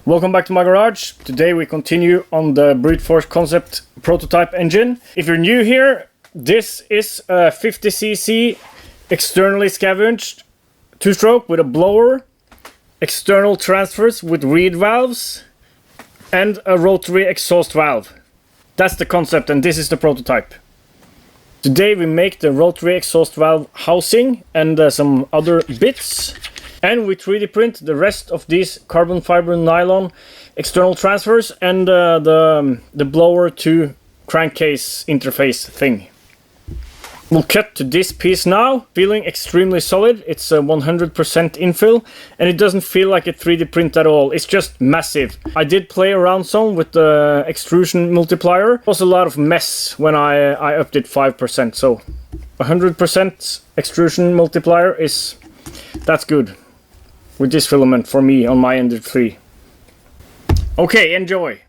Welcome back to my garage. Today we continue on the brute force concept prototype engine. If you're new here, this is a 50cc externally scavenged two-stroke with a blower, external transfers with reed valves, and a rotary exhaust valve. That's the concept, and this is the prototype. Today we make the rotary exhaust valve housing and some other bits. And we 3D print the rest of these carbon fiber nylon external transfers and the blower to crankcase interface thing. We'll cut to this piece now, feeling extremely solid. It's a 100% infill and it doesn't feel like a 3D print at all. It's just massive. I did play around some with the extrusion multiplier. It was a lot of mess when I upped it 5%. So 100% extrusion multiplier that's good. With this filament for me on my Ender 3. Okay, enjoy!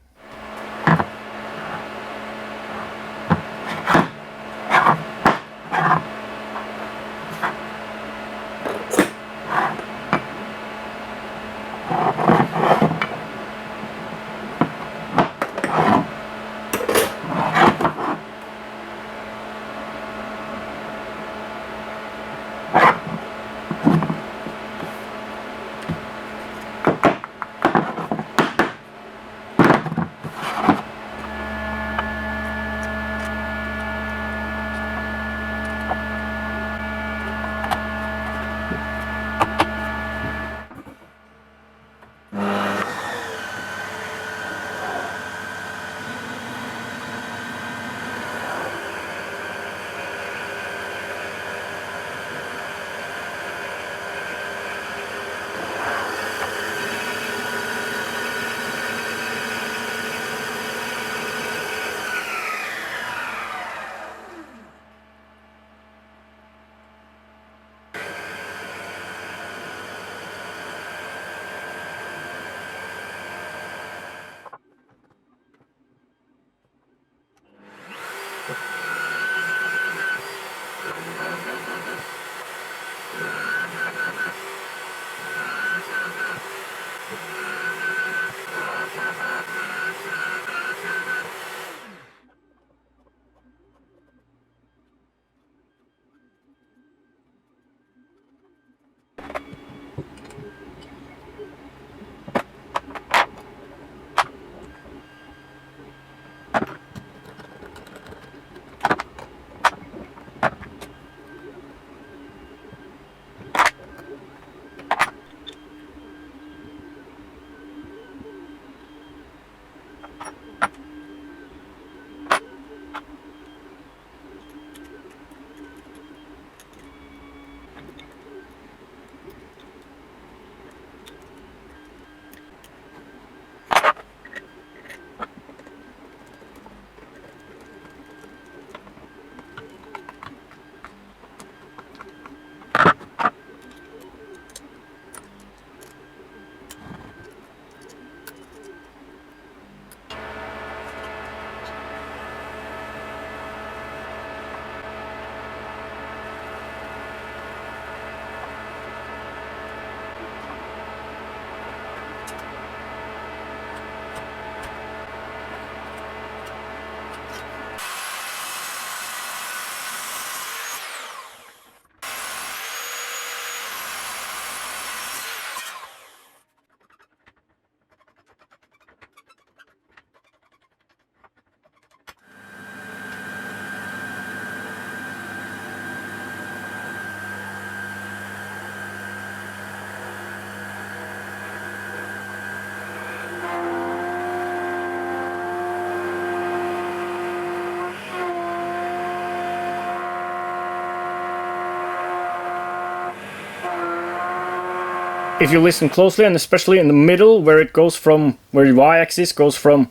If you listen closely, and especially in the middle where it goes from, where the y-axis goes from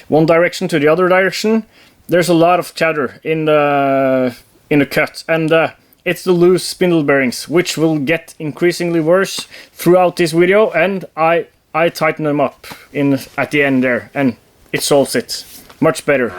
one direction to the other direction, there's a lot of chatter in the cut, and it's the loose spindle bearings, which will get increasingly worse throughout this video, and I tighten them up at the end there, and it solves it much better.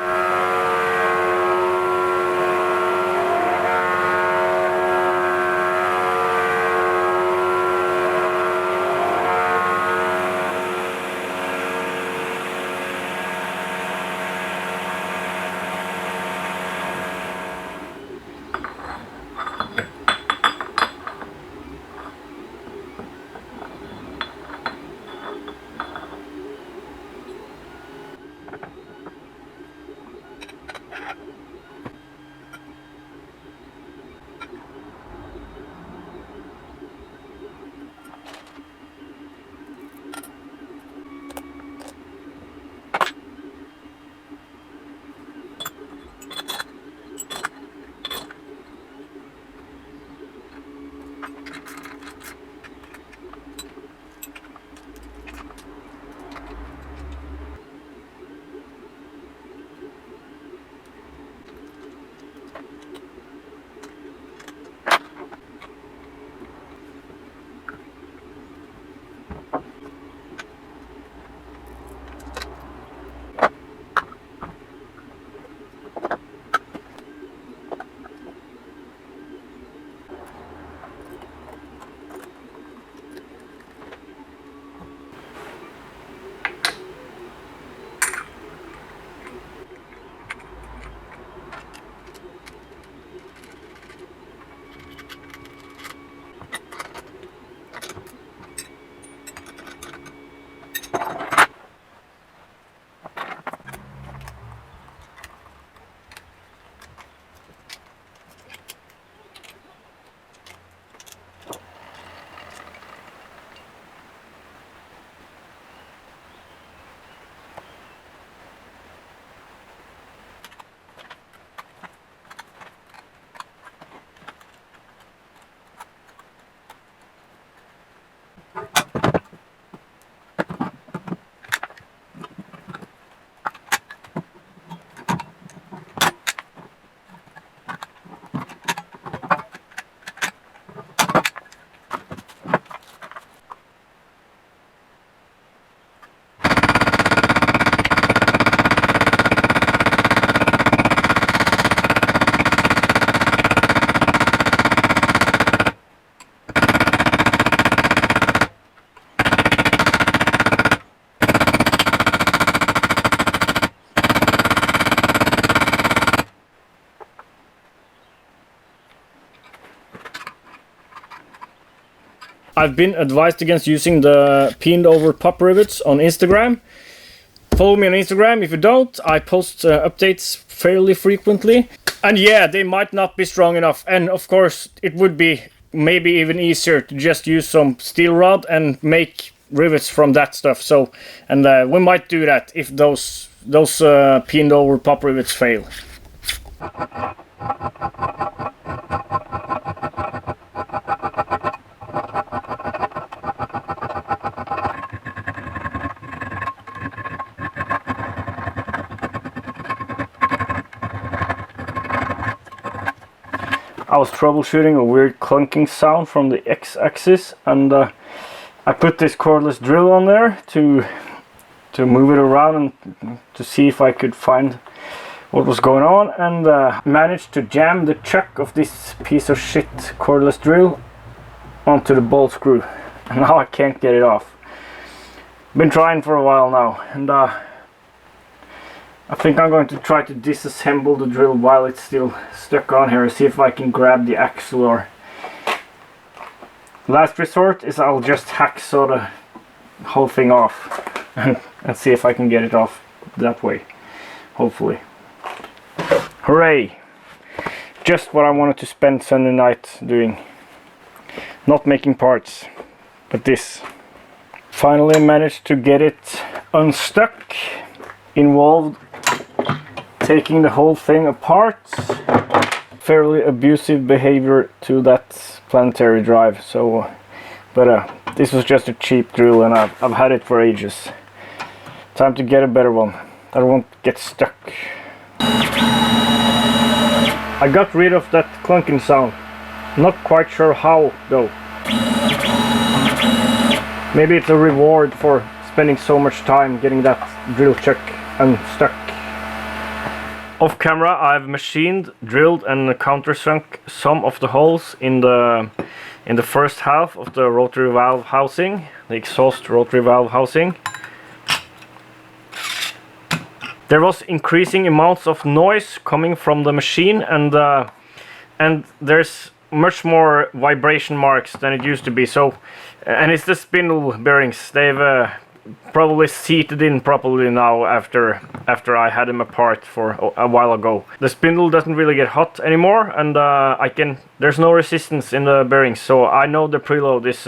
I've been advised against using the pinned over pop rivets on Instagram. Follow me on Instagram. If you don't, I post updates fairly frequently. And yeah, they might not be strong enough. And of course, it would be maybe even easier to just use some steel rod and make rivets from that stuff. So, and we might do that if those pinned over pop rivets fail. I was troubleshooting a weird clunking sound from the X-axis, and I put this cordless drill on there to move it around and to see if I could find what was going on, and managed to jam the chuck of this piece of shit cordless drill onto the bolt screw, and now I can't get it off. Been trying for a while now, and I think I'm going to try to disassemble the drill while it's still stuck on here, see if I can grab the axle, or last resort is I'll just hacksaw the whole thing off and see if I can get it off that way, hopefully. Hooray! Just what I wanted to spend Sunday night doing. Not making parts, but this. Finally managed to get it unstuck, involved taking the whole thing apart. Fairly abusive behavior to that planetary drive, so but this was just a cheap drill, and I've had it for ages. Time to get a better one that won't get stuck. I got rid of that clunking sound. Not quite sure how though. Maybe it's a reward for spending so much time getting that drill chuck unstuck. Off camera, I've machined, drilled and countersunk some of the holes in the first half of the rotary valve housing, the exhaust rotary valve housing. There was increasing amounts of noise coming from the machine, and there's much more vibration marks than it used to be. So, and it's the spindle bearings. They've probably seated in properly now after I had them apart for a while ago. The spindle doesn't really get hot anymore, and there's no resistance in the bearings, so I know the preload is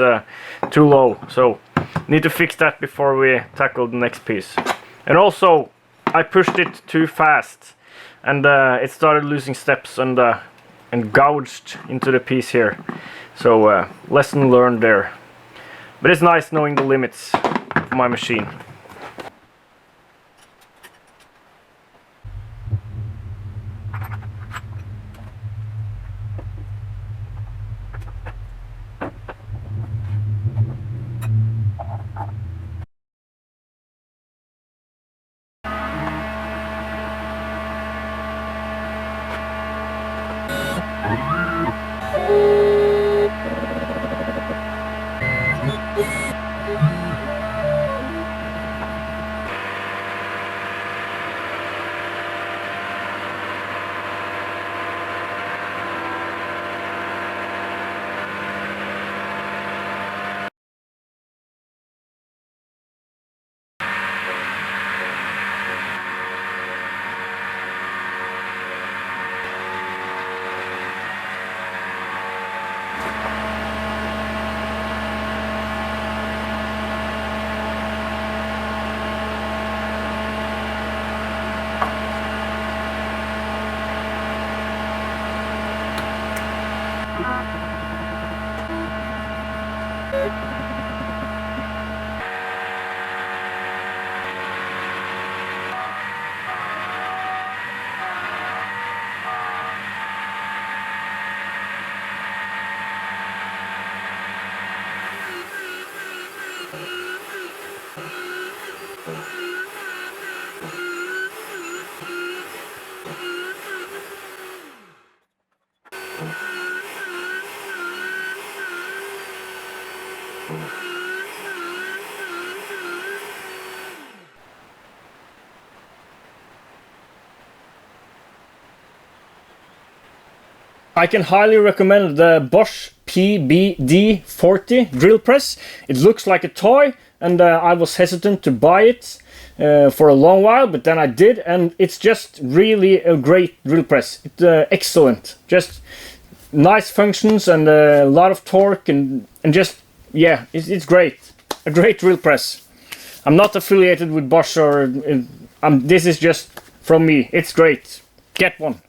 too low. So need to fix that before we tackle the next piece. And also I pushed it too fast, and it started losing steps and gouged into the piece here. So lesson learned there. But it's nice knowing the limits of my machine. I can highly recommend the Bosch PBD40 drill press. It looks like a toy, and I was hesitant to buy it for a long while, but then I did, and it's just really a great drill press. It's excellent, just nice functions and a lot of torque, and just, yeah, it's great. A great drill press. I'm not affiliated with Bosch, or this is just from me. It's great. Get one.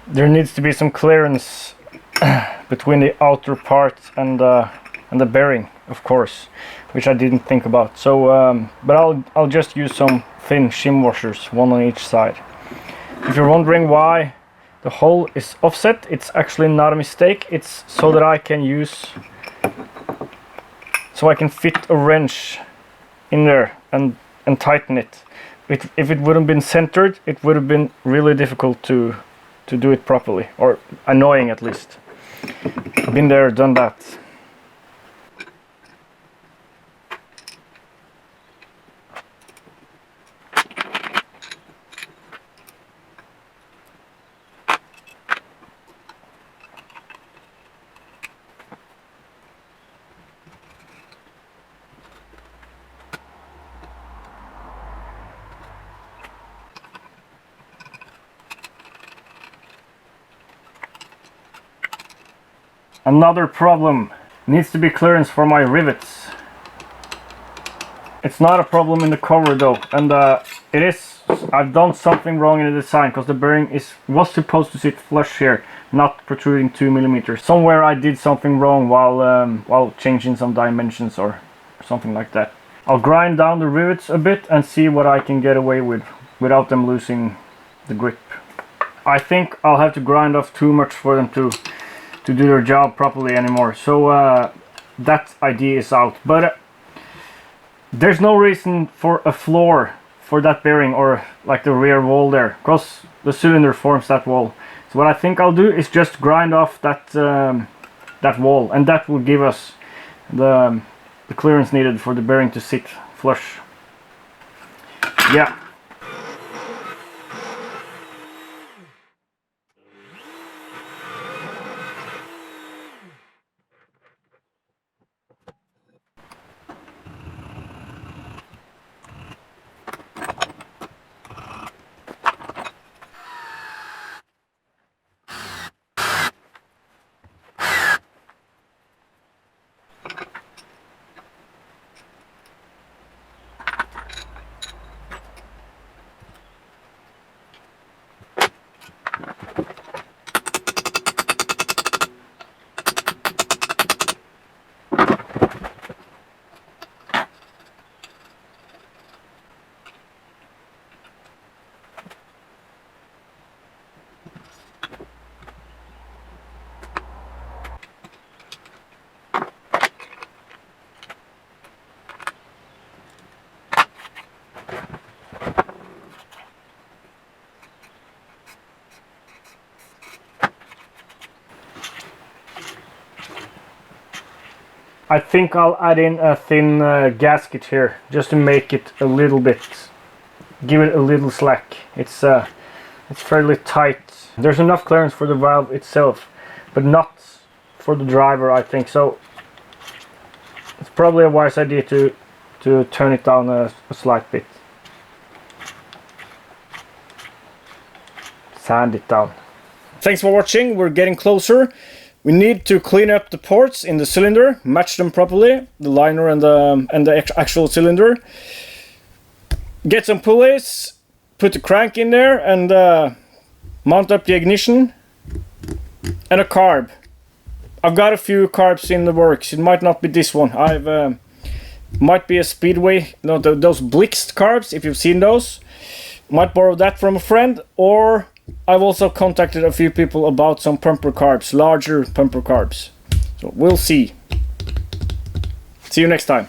There needs to be some clearance between the outer part and the bearing, of course, which I didn't think about. So, but I'll just use some thin shim washers, one on each side. If you're wondering why the hole is offset, it's actually not a mistake. It's so that I can fit a wrench in there and tighten it. If it wouldn't been centered, it would have been really difficult to do it properly, or annoying at least. Been there, done that. Another problem. Needs to be clearance for my rivets. It's not a problem in the cover though, and it is. I've done something wrong in the design because the bearing was supposed to sit flush here, not protruding 2 millimeters. Somewhere I did something wrong while changing some dimensions or something like that. I'll grind down the rivets a bit and see what I can get away with without them losing the grip. I think I'll have to grind off too much for them to do their job properly anymore. So that idea is out. But there's no reason for a floor for that bearing or like the rear wall there, because the cylinder forms that wall. So what I think I'll do is just grind off that that wall, and that will give us the clearance needed for the bearing to sit flush. Yeah. I think I'll add in a thin gasket here just to make it a little bit, give it a little slack. It's fairly tight. There's enough clearance for the valve itself, but not for the driver, I think. So it's probably a wise idea to turn it down a slight bit. Sand it down. Thanks for watching. We're getting closer. We need to clean up the ports in the cylinder, match them properly, the liner and the actual cylinder. Get some pulleys, put the crank in there, and mount up the ignition. And a carb. I've got a few carbs in the works. It might not be this one. Might be a Speedway. No, those Blixt carbs, if you've seen those. Might borrow that from a friend, or I've also contacted a few people about some pumper carbs, larger pumper carbs. So we'll see. See you next time.